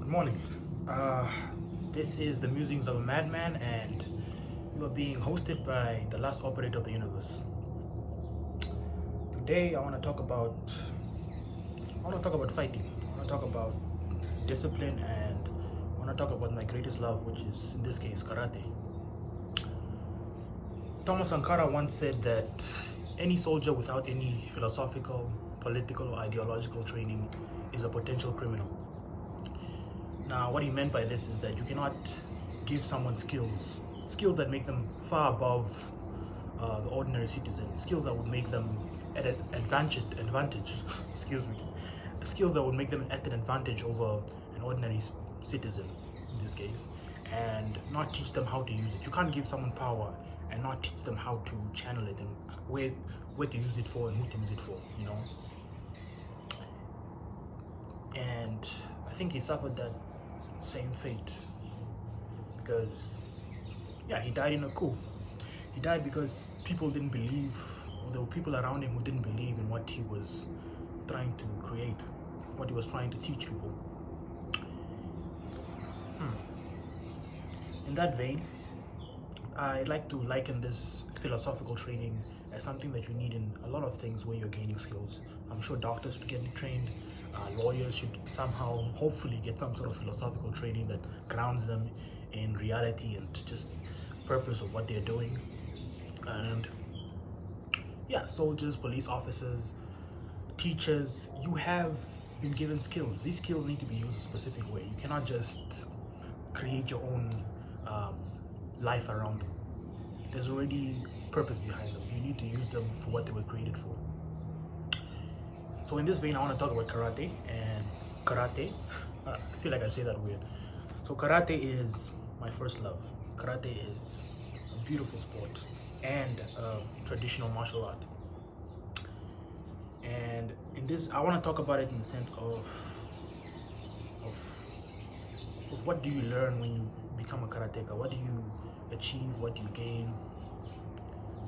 morning. Uh, this is the musings of a madman, and you are being hosted by the last operator of the universe. Today, I want to talk about fighting. I want to talk about discipline, and I want to talk about my greatest love, which is in this case karate. Thomas Sankara once said that any soldier without any philosophical, political, or ideological training is a potential criminal. Now, what he meant by this is that you cannot give someone skills that make them far above the ordinary citizen, skills that would make them at an advantage, excuse me, skills that would make them at an advantage over an ordinary citizen in this case, and not teach them how to use it. You can't give someone power and not teach them how to channel it and where to use it for and who to use it for, And I think he suffered that same fate because, yeah, he died in a coup. He died because people didn't believe, or there were people around him who didn't believe in what he was trying to create, what he was trying to teach people. In that vein, I like to liken this philosophical training as something that you need in a lot of things when you're gaining skills. I'm sure doctors should get trained, lawyers should somehow, hopefully, get some sort of philosophical training that grounds them in reality and just purpose of what they're doing. And yeah, soldiers, police officers, teachers, you have been given skills. These skills need to be used a specific way. You cannot just create your own life around them. There's already purpose behind them. You need to use them for what they were created for. So in this vein, I want to talk about karate. And karate, I feel like I say that weird. So karate is my first love. Karate is a beautiful sport and a traditional martial art. And in this, I want to talk about it in the sense of what do you learn when you become a karateka? What do you achieve? What do you gain?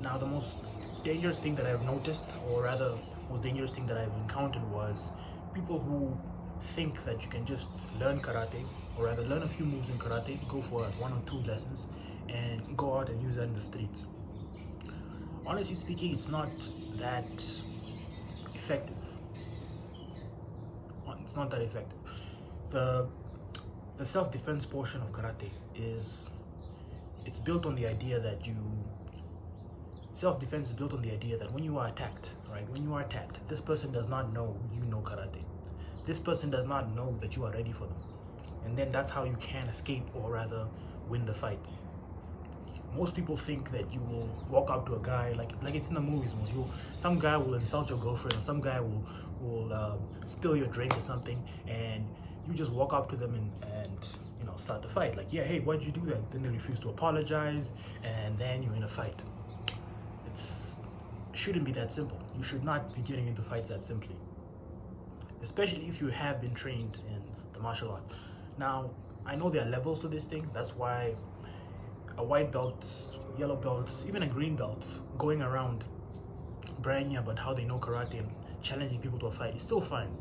Now, the most dangerous thing that I've noticed, or rather, most dangerous thing that I've encountered was people who think that you can just learn karate, or rather learn a few moves in karate, go for 1 or 2 lessons, and go out and use that in the streets. Honestly speaking, it's not that effective. It's not that effective. The self-defense portion of karate it's built on the idea that self-defense is built on the idea that when you are attacked, right? When you are attacked, this person does not know you know karate. This person does not know that you are ready for them. And then that's how you can escape, or rather win the fight. Most people think that you will walk up to a guy like it's in the movies. Some guy will insult your girlfriend, or some guy will spill your drink or something, and you just walk up to them and start the fight. Like, yeah, hey, why'd you do that? Then they refuse to apologize, and then you're in a fight. It shouldn't be that simple. You should not be getting into fights that simply, especially if you have been trained in the martial art. Now, I know there are levels to this thing. That's why a white belt, yellow belt, even a green belt going around bragging about how they know karate and challenging people to a fight is still fine.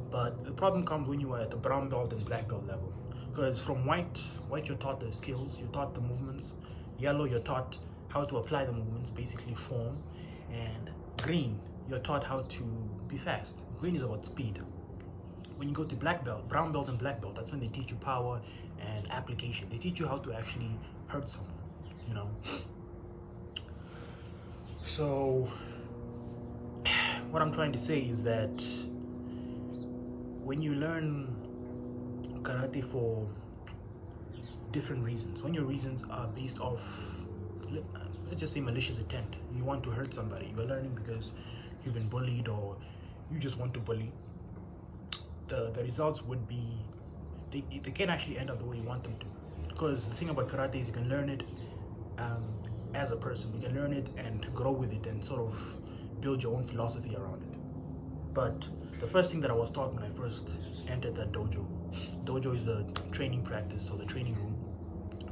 But the problem comes when you are at the brown belt and black belt level. Because from white you're taught the skills, you're taught the movements. Yellow, you're taught how to apply the movements, basically form. And green, you're taught how to be fast. Green is about speed. When you go to black belt, brown belt and black belt, that's when they teach you power and application. They teach you how to actually hurt someone, So, what I'm trying to say is that when you learn karate for different reasons, when your reasons are based off, let's just say, malicious intent, you want to hurt somebody, you're learning because you've been bullied or you just want to bully, the results would be, they can actually end up the way you want them to. Because the thing about karate is you can learn it as a person. You can learn it and grow with it and sort of build your own philosophy around it. But the first thing that I was taught when I first entered that dojo is the training practice, or the training room.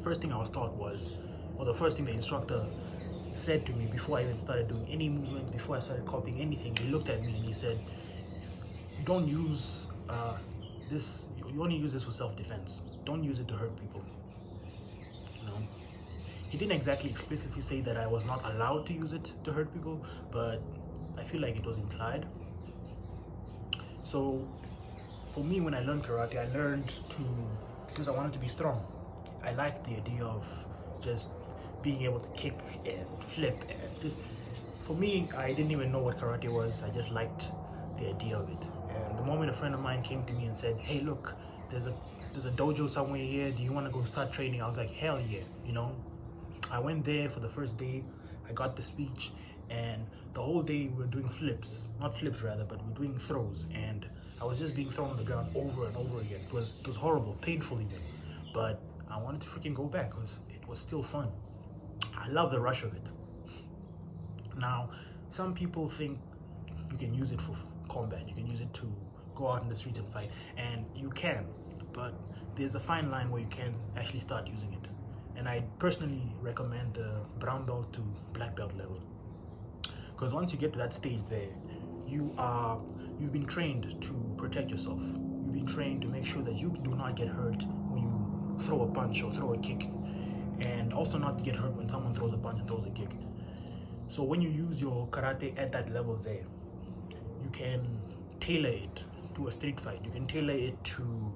First thing I was taught was, or the first thing the instructor said to me before I even started doing any movement, before I started copying anything, he looked at me and he said, you don't use this, you only use this for self-defense. Don't use it to hurt people, you know. He didn't exactly explicitly say that I was not allowed to use it to hurt people, but I feel like it was implied. So for me, when I learned karate, I learned to, because I wanted to be strong. I liked the idea of just being able to kick and flip, and just, for me, I didn't even know what karate was. I just liked the idea of it. And the moment a friend of mine came to me and said, "Hey, look, there's a dojo somewhere here. Do you want to go start training?" I was like, "Hell yeah!" You know. I went there for the first day. I got the speech, and the whole day we were doing flips, not flips rather, but we're doing throws. And I was just being thrown on the ground over and over again. It was horrible, painful even. But I wanted to freaking go back because it was still fun. I love the rush of it. Now, some people think you can use it for combat. You can use it to go out in the streets and fight, and you can, but there's a fine line where you can actually start using it. And I personally recommend the brown belt to black belt level, because once you get to that stage there, you've been trained to protect yourself. You've been trained to make sure that you do not get hurt when you throw a punch or throw a kick, and also not to get hurt when someone throws a punch and throws a kick. So when you use your karate at that level there, you can tailor it to a street fight. You can tailor it to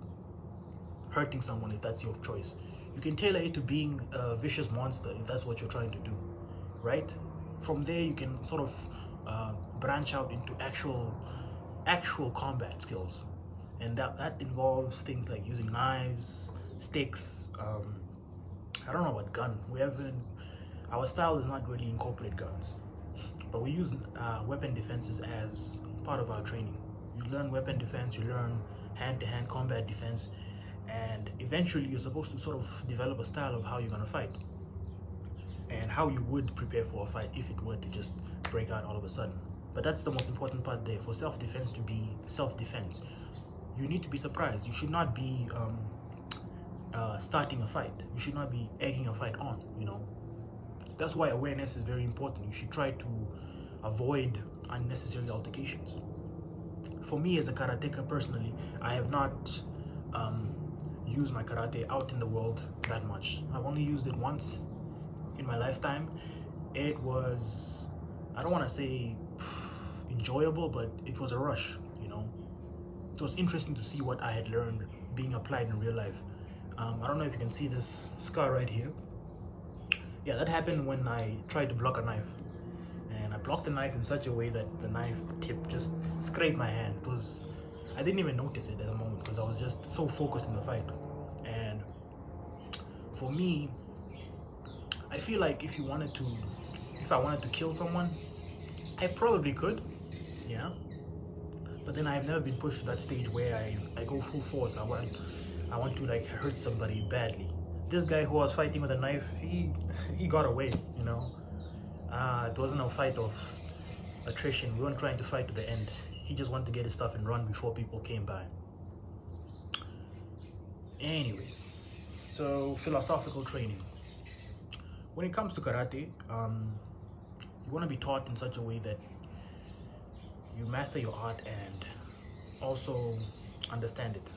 hurting someone if that's your choice. You can tailor it to being a vicious monster if that's what you're trying to do, right? From there, you can sort of branch out into actual combat skills, and that involves things like using knives, sticks. I don't know what gun. Our style does not really incorporate guns, but we use weapon defenses as part of our training. You learn weapon defense, you learn hand-to-hand combat defense, and eventually you're supposed to sort of develop a style of how you're going to fight and how you would prepare for a fight if it were to just break out all of a sudden. But that's the most important part there. For self-defense to be self-defense, you need to be surprised. You should not be starting a fight. You should not be egging a fight on, you know. That's why awareness is very important. You should try to avoid unnecessary altercations. For me as a karateka personally, I have not used my karate out in the world that much. I've only used it once in my lifetime. It was, I don't want to say enjoyable, but it was a rush, you know. It was interesting to see what I had learned being applied in real life. I don't know if you can see this scar right here. Yeah, that happened when I tried to block a knife, and I blocked the knife in such a way that the knife tip just scraped my hand. I didn't even notice it at the moment because I was just so focused in the fight. And for me, I feel like if I wanted to kill someone, I probably could, yeah. But then I've never been pushed to that stage where I go full force. I want to like hurt somebody badly. This guy who was fighting with a knife, he got away, you know. It wasn't a fight of attrition. We weren't trying to fight to the end. He just wanted to get his stuff and run before people came by. Anyways, so philosophical training. When it comes to karate, you want to be taught in such a way that you master your art and also understand it.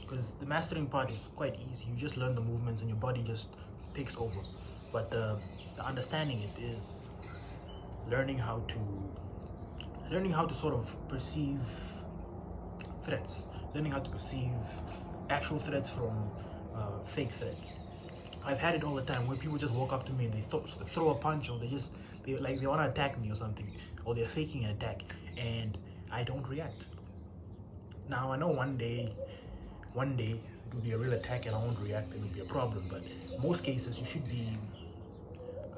Because the mastering part is quite easy. You just learn the movements and your body just takes over. But the understanding it is learning how to sort of perceive threats, learning how to perceive actual threats from fake threats. I've had it all the time where people just walk up to me and they throw a punch, or they want to attack me or something, or they're faking an attack, and I don't react. Now I know one day it will be a real attack and I won't react, it will be a problem, but in most cases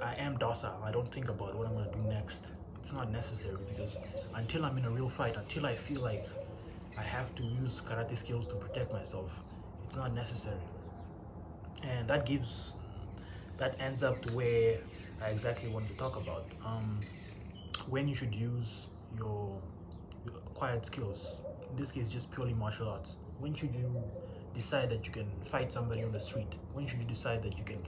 I am docile. I don't think about what I'm going to do next. It's not necessary, because until I'm in a real fight, until I feel like I have to use karate skills to protect myself, it's not necessary. And that ends up to where I exactly want to talk about, when you should use your acquired skills. In this case, just purely martial arts. When should you decide that you can fight somebody on the street? When should you decide that you can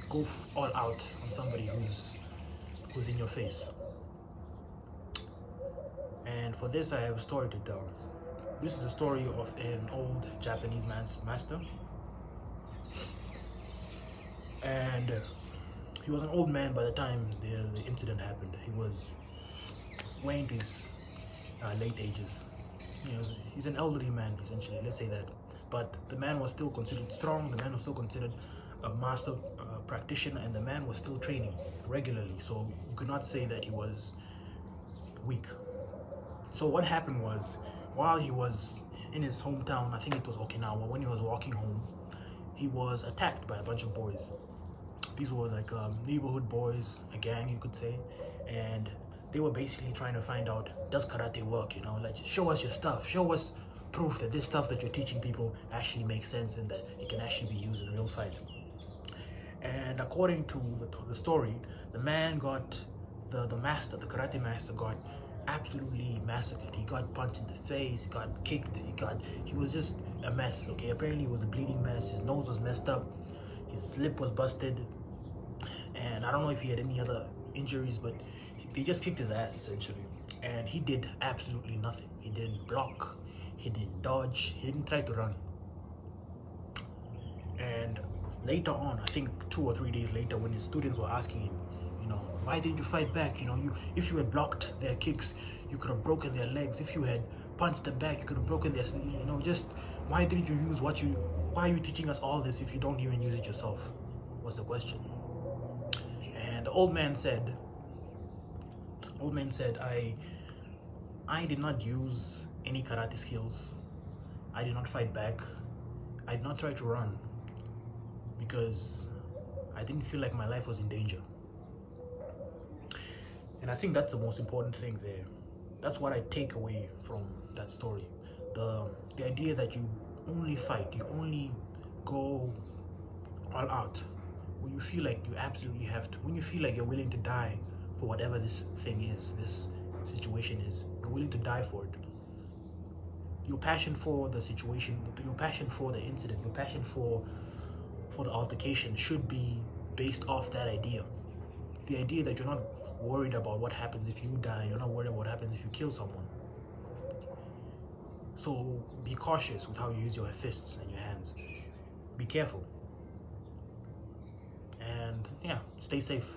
go all out on somebody who's in your face? And for this, I have a story to tell. This is a story of an old Japanese master, and he was an old man by the time the incident happened. He was way into his late ages. He's an elderly man, essentially, let's say that. But the man was still considered strong, the man was still considered a master practitioner, and the man was still training regularly. So you could not say that he was weak. So what happened was, while he was in his hometown, I think it was Okinawa, when he was walking home, he was attacked by a bunch of boys. These were like neighborhood boys, a gang you could say, and they were basically trying to find out, does karate work? Like, show us your stuff, show us proof that this stuff that you're teaching people actually makes sense and that it can actually be used in a real fight. And according to the story, the man got, the karate master got absolutely massacred. He got punched in the face, he got kicked, he was just a mess, okay? Apparently he was a bleeding mess, his nose was messed up, his lip was busted, and I don't know if he had any other injuries, but they just kicked his ass essentially. And he did absolutely nothing. He didn't block, he didn't dodge, he didn't try to run. And later on, I think 2 or 3 days later, when his students were asking him, why didn't you fight back? If you had blocked their kicks, you could have broken their legs. If you had punched them back, you could have broken their, just why didn't you use why are you teaching us all this if you don't even use it yourself? Was the question. And the old man said, I did not use any karate skills. I did not fight back. I did not try to run because I didn't feel like my life was in danger. And I think that's the most important thing there. That's what I take away from that story. The idea that you only fight, you only go all out when you feel like you absolutely have to, when you feel like you're willing to die for whatever this thing is, this situation is, you're willing to die for it. Your passion for the situation, your passion for the incident, your passion for the altercation should be based off that idea. The idea that you're not worried about what happens if you die, you're not worried about what happens if you kill someone. So be cautious with how you use your fists and your hands. Be careful. And yeah, stay safe.